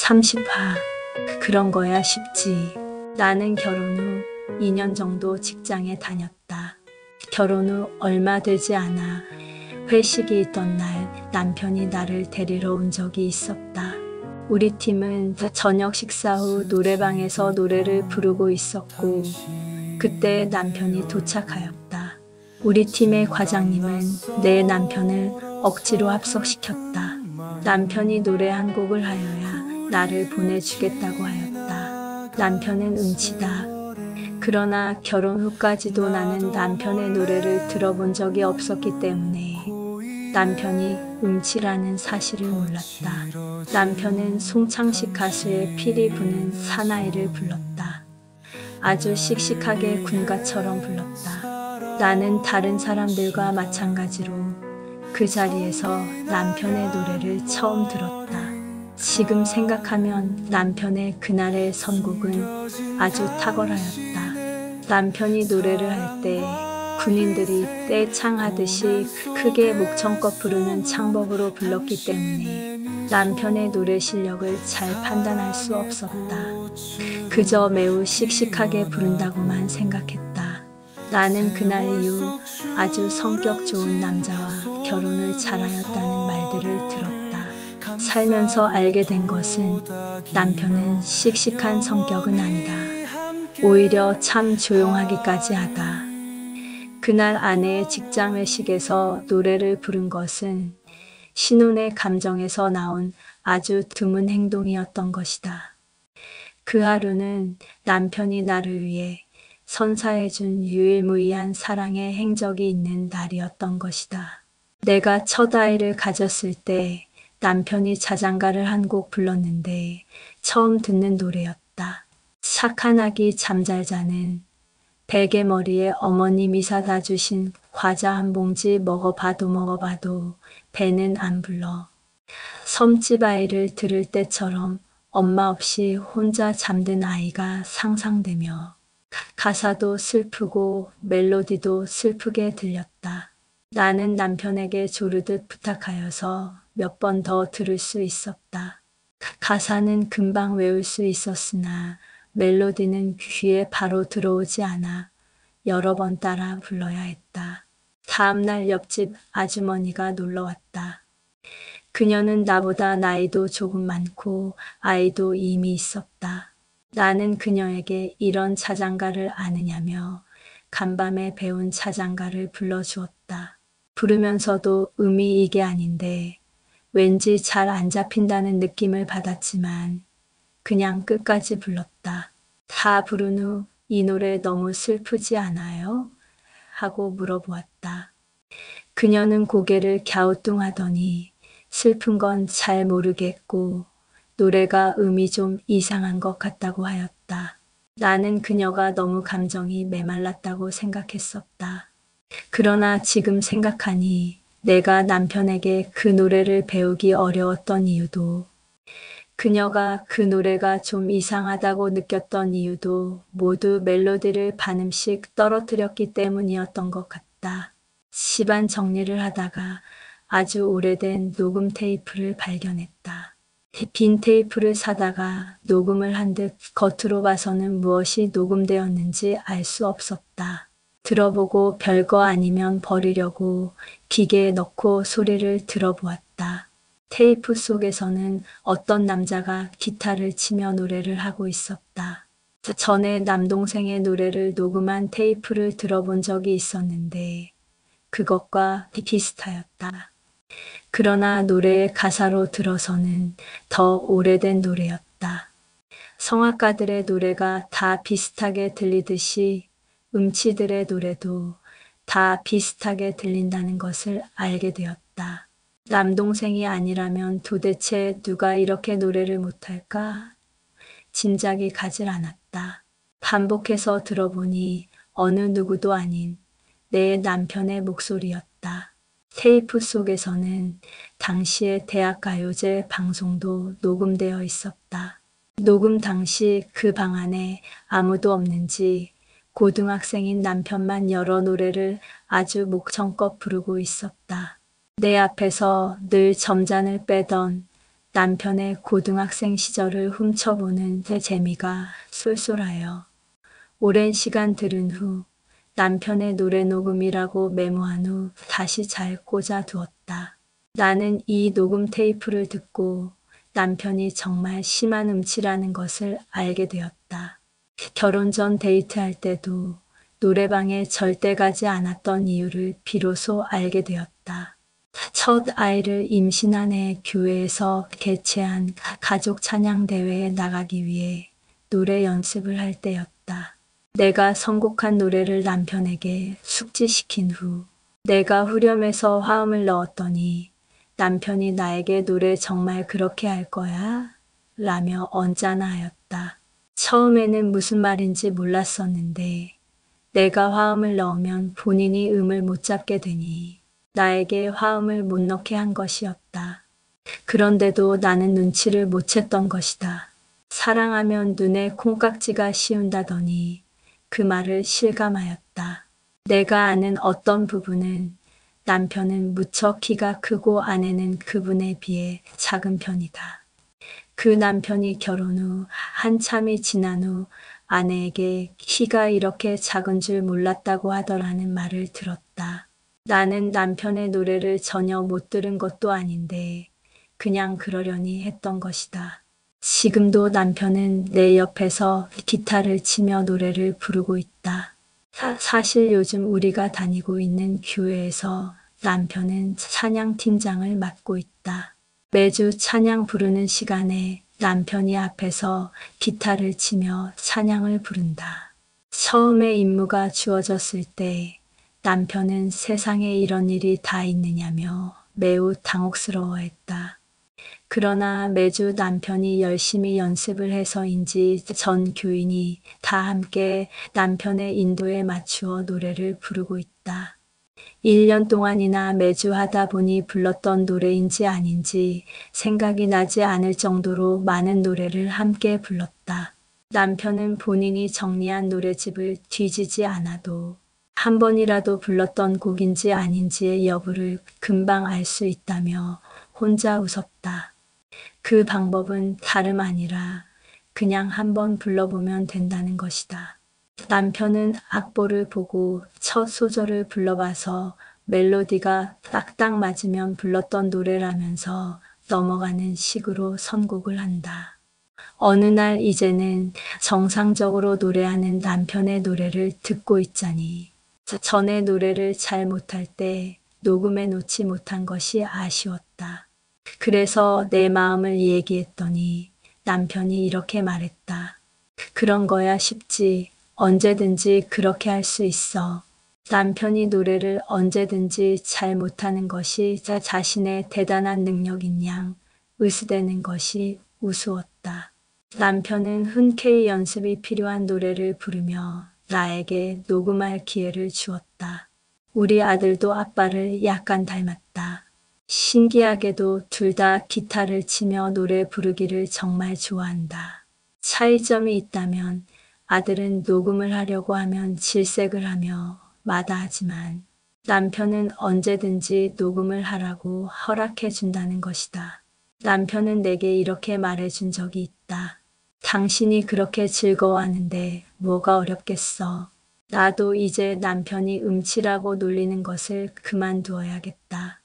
30화. 그런 거야 쉽지. 나는 결혼 후 2년 정도 직장에 다녔다. 결혼 후 얼마 되지 않아 회식이 있던 날 남편이 나를 데리러 온 적이 있었다. 우리 팀은 저녁 식사 후 노래방에서 노래를 부르고 있었고 그때 남편이 도착하였다. 우리 팀의 과장님은 내 남편을 억지로 합석시켰다. 남편이 노래 한 곡을 하여야 나를 보내주겠다고 하였다. 남편은 음치다. 그러나 결혼 후까지도 나는 남편의 노래를 들어본 적이 없었기 때문에 남편이 음치라는 사실을 몰랐다. 남편은 송창식 가수의 피리 부는 사나이를 불렀다. 아주 씩씩하게 군가처럼 불렀다. 나는 다른 사람들과 마찬가지로 그 자리에서 남편의 노래를 처음 들었다. 지금 생각하면 남편의 그날의 선곡은 아주 탁월하였다. 남편이 노래를 할 때 군인들이 떼창하듯이 크게 목청껏 부르는 창법으로 불렀기 때문에 남편의 노래 실력을 잘 판단할 수 없었다. 그저 매우 씩씩하게 부른다고만 생각했다. 나는 그날 이후 아주 성격 좋은 남자와 결혼을 잘하였다는 말들을 들었다. 살면서 알게 된 것은 남편은 씩씩한 성격은 아니다. 오히려 참 조용하기까지 하다. 그날 아내의 직장 회식에서 노래를 부른 것은 신혼의 감정에서 나온 아주 드문 행동이었던 것이다. 그 하루는 남편이 나를 위해 선사해준 유일무이한 사랑의 행적이 있는 날이었던 것이다. 내가 첫 아이를 가졌을 때 남편이 자장가를 한 곡 불렀는데 처음 듣는 노래였다. 착한 아기 잠잘 자는 베개머리에 어머님이 사다 주신 과자 한 봉지 먹어봐도 배는 안 불러. 섬집 아이를 들을 때처럼 엄마 없이 혼자 잠든 아이가 상상되며 가사도 슬프고 멜로디도 슬프게 들렸다. 나는 남편에게 조르듯 부탁하여서 몇 번 더 들을 수 있었다. 가사는 금방 외울 수 있었으나 멜로디는 귀에 바로 들어오지 않아 여러 번 따라 불러야 했다. 다음날 옆집 아주머니가 놀러왔다. 그녀는 나보다 나이도 조금 많고 아이도 이미 있었다. 나는 그녀에게 이런 자장가를 아느냐며 간밤에 배운 자장가를 불러주었다. 부르면서도 음이 이게 아닌데 왠지 잘 안 잡힌다는 느낌을 받았지만 그냥 끝까지 불렀다. 다 부른 후 이 노래 너무 슬프지 않아요? 하고 물어보았다. 그녀는 고개를 갸우뚱하더니 슬픈 건 잘 모르겠고 노래가 음이 좀 이상한 것 같다고 하였다. 나는 그녀가 너무 감정이 메말랐다고 생각했었다. 그러나 지금 생각하니 내가 남편에게 그 노래를 배우기 어려웠던 이유도 그녀가 그 노래가 좀 이상하다고 느꼈던 이유도 모두 멜로디를 반음씩 떨어뜨렸기 때문이었던 것 같다. 집안 정리를 하다가 아주 오래된 녹음 테이프를 발견했다. 빈 테이프를 사다가 녹음을 한 듯 겉으로 봐서는 무엇이 녹음되었는지 알 수 없었다. 들어보고 별거 아니면 버리려고 기계에 넣고 소리를 들어보았다. 테이프 속에서는 어떤 남자가 기타를 치며 노래를 하고 있었다. 전에 남동생의 노래를 녹음한 테이프를 들어본 적이 있었는데 그것과 비슷하였다. 그러나 노래의 가사로 들어서는 더 오래된 노래였다. 성악가들의 노래가 다 비슷하게 들리듯이 음치들의 노래도 다 비슷하게 들린다는 것을 알게 되었다. 남동생이 아니라면 도대체 누가 이렇게 노래를 못할까? 짐작이 가질 않았다. 반복해서 들어보니 어느 누구도 아닌 내 남편의 목소리였다. 테이프 속에서는 당시의 대학가요제 방송도 녹음되어 있었다. 녹음 당시 그 방 안에 아무도 없는지 고등학생인 남편만 여러 노래를 아주 목청껏 부르고 있었다. 내 앞에서 늘 점잔을 빼던 남편의 고등학생 시절을 훔쳐보는 제 재미가 쏠쏠하여 오랜 시간 들은 후 남편의 노래 녹음이라고 메모한 후 다시 잘 꽂아두었다. 나는 이 녹음 테이프를 듣고 남편이 정말 심한 음치라는 것을 알게 되었다. 결혼 전 데이트할 때도 노래방에 절대 가지 않았던 이유를 비로소 알게 되었다. 첫 아이를 임신한 해 교회에서 개최한 가족 찬양 대회에 나가기 위해 노래 연습을 할 때였다. 내가 선곡한 노래를 남편에게 숙지시킨 후 내가 후렴에서 화음을 넣었더니 남편이 나에게 노래 정말 그렇게 할 거야? 라며 언짢아하였다. 처음에는 무슨 말인지 몰랐었는데 내가 화음을 넣으면 본인이 음을 못 잡게 되니 나에게 화음을 못 넣게 한 것이었다. 그런데도 나는 눈치를 못 챘던 것이다. 사랑하면 눈에 콩깍지가 씌운다더니 그 말을 실감하였다. 내가 아는 어떤 부부는 남편은 무척 키가 크고 아내는 그분에 비해 작은 편이다. 그 남편이 결혼 후 한참이 지난 후 아내에게 키가 이렇게 작은 줄 몰랐다고 하더라는 말을 들었다. 나는 남편의 노래를 전혀 못 들은 것도 아닌데 그냥 그러려니 했던 것이다. 지금도 남편은 내 옆에서 기타를 치며 노래를 부르고 있다. 사실 요즘 우리가 다니고 있는 교회에서 남편은 찬양팀장을 맡고 있다. 매주 찬양 부르는 시간에 남편이 앞에서 기타를 치며 찬양을 부른다. 처음에 임무가 주어졌을 때 남편은 세상에 이런 일이 다 있느냐며 매우 당혹스러워했다. 그러나 매주 남편이 열심히 연습을 해서인지 전 교인이 다 함께 남편의 인도에 맞추어 노래를 부르고 있다. 1년 동안이나 매주 하다 보니 불렀던 노래인지 아닌지 생각이 나지 않을 정도로 많은 노래를 함께 불렀다. 남편은 본인이 정리한 노래집을 뒤지지 않아도 한 번이라도 불렀던 곡인지 아닌지의 여부를 금방 알 수 있다며 혼자 웃었다. 그 방법은 다름 아니라 그냥 한번 불러보면 된다는 것이다. 남편은 악보를 보고 첫 소절을 불러봐서 멜로디가 딱딱 맞으면 불렀던 노래라면서 넘어가는 식으로 선곡을 한다. 어느 날 이제는 정상적으로 노래하는 남편의 노래를 듣고 있자니 전에 노래를 잘 못할 때 녹음해 놓지 못한 것이 아쉬웠다. 그래서 내 마음을 얘기했더니 남편이 이렇게 말했다. 그런 거야 쉽지. 언제든지 그렇게 할 수 있어. 남편이 노래를 언제든지 잘 못하는 것이 자신의 대단한 능력인 양 으스대는 것이 우스웠다. 남편은 흔쾌히 연습이 필요한 노래를 부르며 나에게 녹음할 기회를 주었다. 우리 아들도 아빠를 약간 닮았다. 신기하게도 둘 다 기타를 치며 노래 부르기를 정말 좋아한다. 차이점이 있다면 아들은 녹음을 하려고 하면 질색을 하며 마다하지만 남편은 언제든지 녹음을 하라고 허락해 준다는 것이다. 남편은 내게 이렇게 말해준 적이 있다. 당신이 그렇게 즐거워하는데 뭐가 어렵겠어. 나도 이제 남편이 음치라고 놀리는 것을 그만두어야겠다.